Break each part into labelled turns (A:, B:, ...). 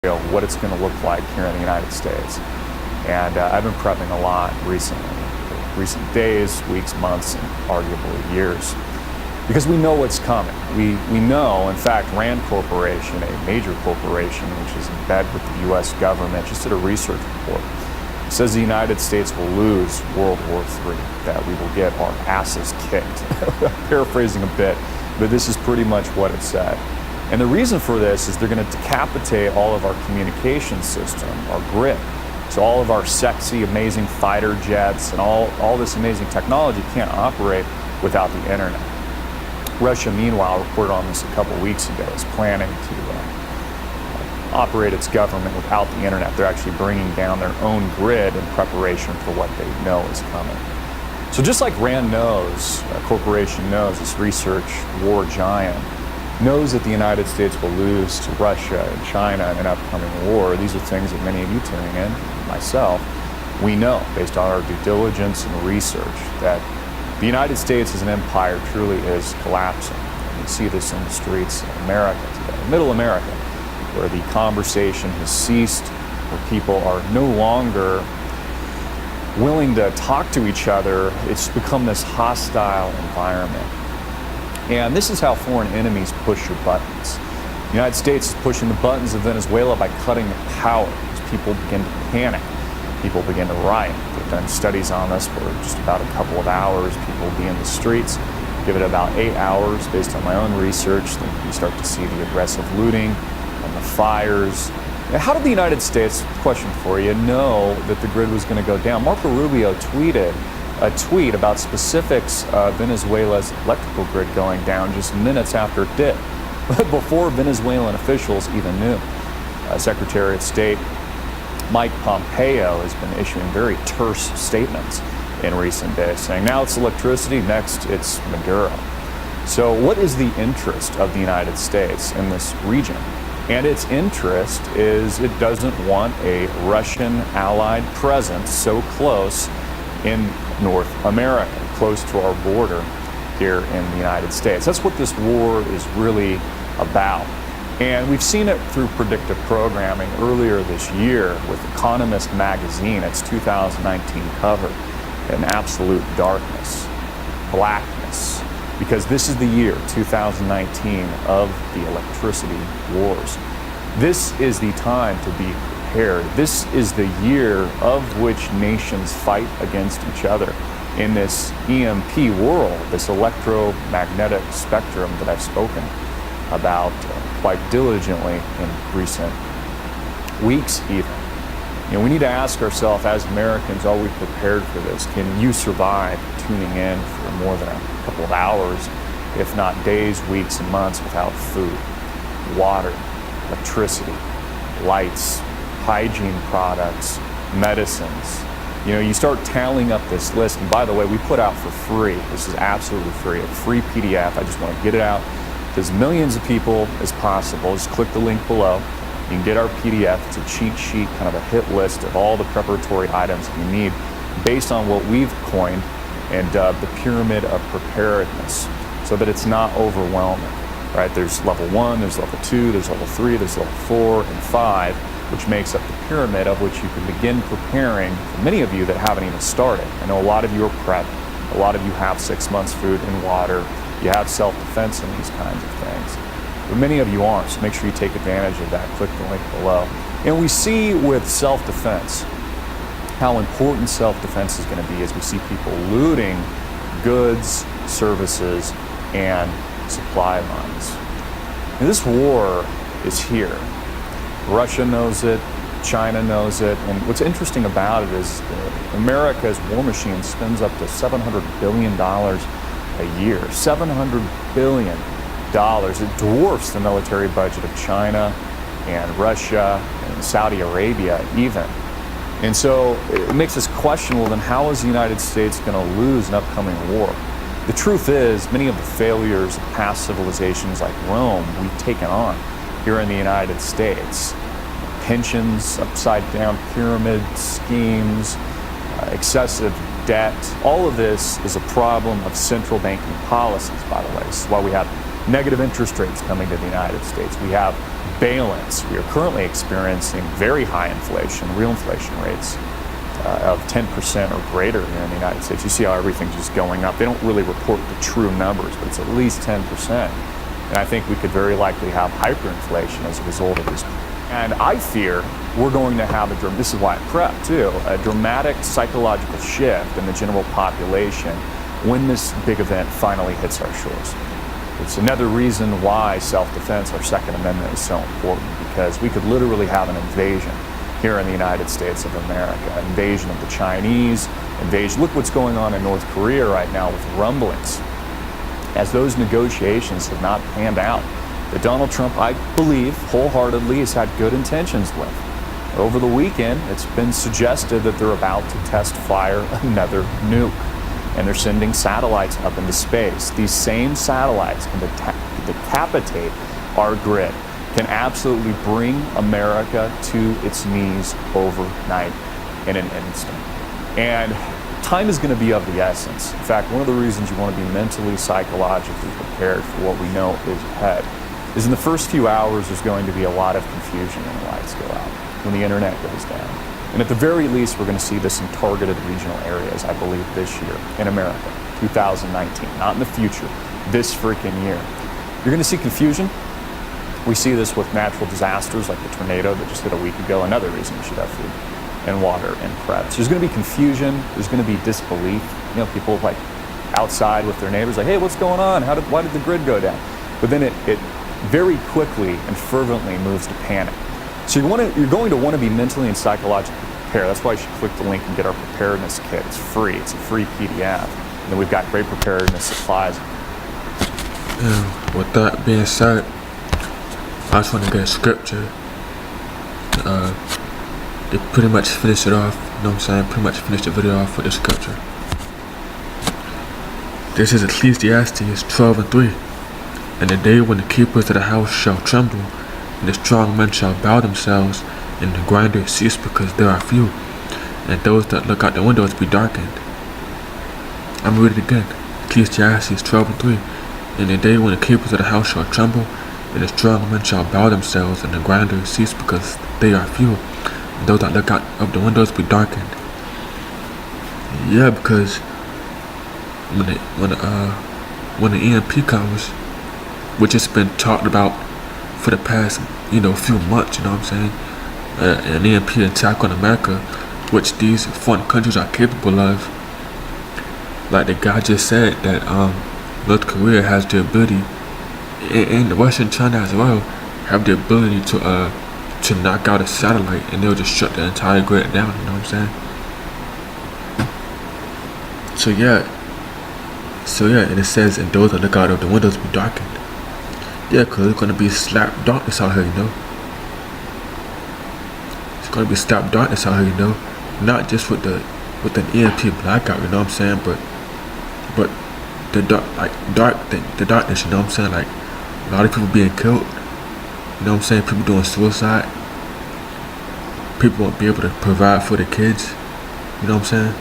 A: what it's going to look like here in the United States. And I've been prepping a lot recently, recent days, weeks, months, and arguably years, because we know what's coming. We know, in fact, Rand Corporation, a major corporation which is in bed with the U.S. government, just did a research report. It says the United States will lose World War III, that we will get our asses kicked. Paraphrasing a bit, but this is pretty much what it said. And the reason for this is they're going to decapitate all of our communication system, our grid. So all of our sexy, amazing fighter jets and all this amazing technology can't operate without the internet. Russia, meanwhile, reported on this a couple weeks ago, is planning to operate its government without the internet. They're actually bringing down their own grid in preparation for what they know is coming. So just like Rand knows, a corporation knows, this research war giant, knows that the United States will lose to Russia and China in an upcoming war. These are things that many of you tuning in, myself, we know based on our due diligence and research that the United States as an empire truly is collapsing. And we see this in the streets of America today, middle America, where the conversation has ceased, where people are no longer willing to talk to each other. It's become this hostile environment. And this is how foreign enemies push your buttons. The United States is pushing the buttons of Venezuela by cutting the power. As people begin to panic, people begin to riot. They've done studies on this for just about a couple of hours. People will be in the streets. Give it about 8 hours based on my own research. Then you start to see the aggressive looting and the fires. Now, how did the United States, question for you, know that the grid was going to go down? Marco Rubio tweeted a tweet about specifics of Venezuela's electrical grid going down just minutes after it did, before Venezuelan officials even knew. Secretary of State Mike Pompeo has been issuing very terse statements in recent days, saying now it's electricity, next it's Maduro. So what is the interest of the United States in this region? And its interest is it doesn't want a Russian allied presence so close in North America, close to our border here in the United States. That's what this war is really about. And we've seen it through predictive programming earlier this year with Economist magazine, its 2019 cover, in absolute darkness, blackness, because this is the year 2019 of the electricity wars. This is the time to be prepared. This is the year of which nations fight against each other in this EMP world, this electromagnetic spectrum that I've spoken about quite diligently in recent weeks even. You know, we need to ask ourselves as Americans, are we prepared for this? Can you survive tuning in for more than a couple of hours, if not days, weeks, and months without food, water, electricity, lights, hygiene products, medicines? You know, you start tallying up this list, and by the way, we put out for free, this is absolutely free, a free PDF. I just want to get it out to as millions of people as possible. Just click the link below. You can get our PDF. It's a cheat sheet, kind of a hit list of all the preparatory items that you need based on what we've coined and dubbed the pyramid of preparedness, so that it's not overwhelming, right? There's level 1, there's level 2, there's level 3, there's level 4 and 5, which makes up the pyramid of which you can begin preparing for many of you that haven't even started. I know a lot of you are prepped. A lot of you have 6 months food and water. You have self-defense in these kinds of things. But many of you aren't, so make sure you take advantage of that. Click the link below. And we see with self-defense how important self-defense is going to be as we see people looting goods, services, and supply lines. And this war is here. Russia knows it, China knows it, and what's interesting about it is America's war machine spends up to $700 billion a year. $700 billion. It dwarfs the military budget of China and Russia and Saudi Arabia even. And so it makes us question, well, then how is the United States going to lose an upcoming war? The truth is, many of the failures of past civilizations like Rome we've taken on here in the United States. Pensions, upside down pyramid schemes, excessive debt. All of this is a problem of central banking policies, by the way. This is why we have negative interest rates coming to the United States. We have balance, we are currently experiencing very high inflation, real inflation rates of 10% or greater here in the United States. You see how everything's just going up. They don't really report the true numbers, but it's at least 10%. And I think we could very likely have hyperinflation as a result of this. And I fear we're going to have this is why I prep too, a dramatic psychological shift in the general population when this big event finally hits our shores. It's another reason why self-defense, our Second Amendment, is so important, because we could literally have an invasion here in the United States of America, an invasion of the Chinese, invasion. Look what's going on in North Korea right now with rumblings, as those negotiations have not panned out, that Donald Trump, I believe, wholeheartedly has had good intentions with. Over the weekend, it's been suggested that they're about to test fire another nuke, and they're sending satellites up into space. These same satellites can decapitate our grid, can absolutely bring America to its knees overnight in an instant. And time is going to be of the essence. In fact, one of the reasons you want to be mentally, psychologically prepared for what we know is ahead is in the first few hours there's going to be a lot of confusion when the lights go out, when the internet goes down. And at the very least, we're going to see this in targeted regional areas, I believe, this year in America, 2019, not in the future, this freaking year. You're going to see confusion. We see this with natural disasters like the tornado that just hit a week ago, another reason we should have food and water and prep. So there's going to be confusion, there's going to be disbelief. You know, people like outside with their neighbors like, hey, what's going on? Why did the grid go down? But then it very quickly and fervently moves to panic. So you're going to want to be mentally and psychologically prepared. That's why you should click the link and get our preparedness kit. It's free. It's a free PDF. And then we've got great preparedness supplies.
B: With that being said, I just want to get a scripture. They pretty much finished it off. You know what I'm saying? Pretty much finished the video off with the scripture. This is Ecclesiastes 12:3. And the day when the keepers of the house shall tremble, and the strong men shall bow themselves, and the grinders cease because there are few, and those that look out the windows be darkened. I'm gonna read it again. Ecclesiastes 12:3. And the day when the keepers of the house shall tremble, and the strong men shall bow themselves, and the grinders cease because they are few, and those that look out of the windows be darkened. Yeah, because when the EMP comes, which has been talked about for the past, few months, you know what I'm saying? An EMP attack on America, which these foreign countries are capable of. Like the guy just said that North Korea has the ability, and Russia and China as well, have the ability to knock out a satellite, and they'll just shut the entire grid down, you know what I'm saying? So yeah, and it says, and those that look out of the windows be darkened. Yeah, because it's going to be slap darkness out here, you know. It's going to be slap darkness out here, you know. Not just with an EMP blackout, you know what I'm saying, but the darkness, you know what I'm saying, like a lot of people being killed, you know what I'm saying, people doing suicide, people won't be able to provide for the kids, you know what I'm saying,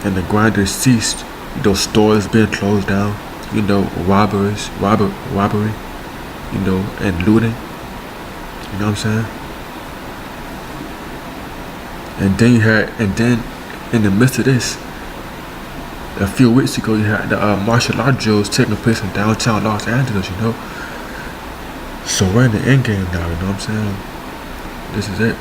B: and the grinders ceased, those stores being closed down, robbery, and looting, you know what I'm saying, and then in the midst of this, a few weeks ago, you had the martial art drills taking place in downtown Los Angeles, you know. So we're in the end game now, you know what I'm saying? This is it.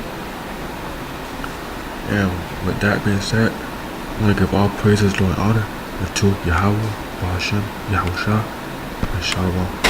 B: And with that being said, I want to give all praises, glory, and honor to Yahawah, hasham, Yahawashi, and Shalom.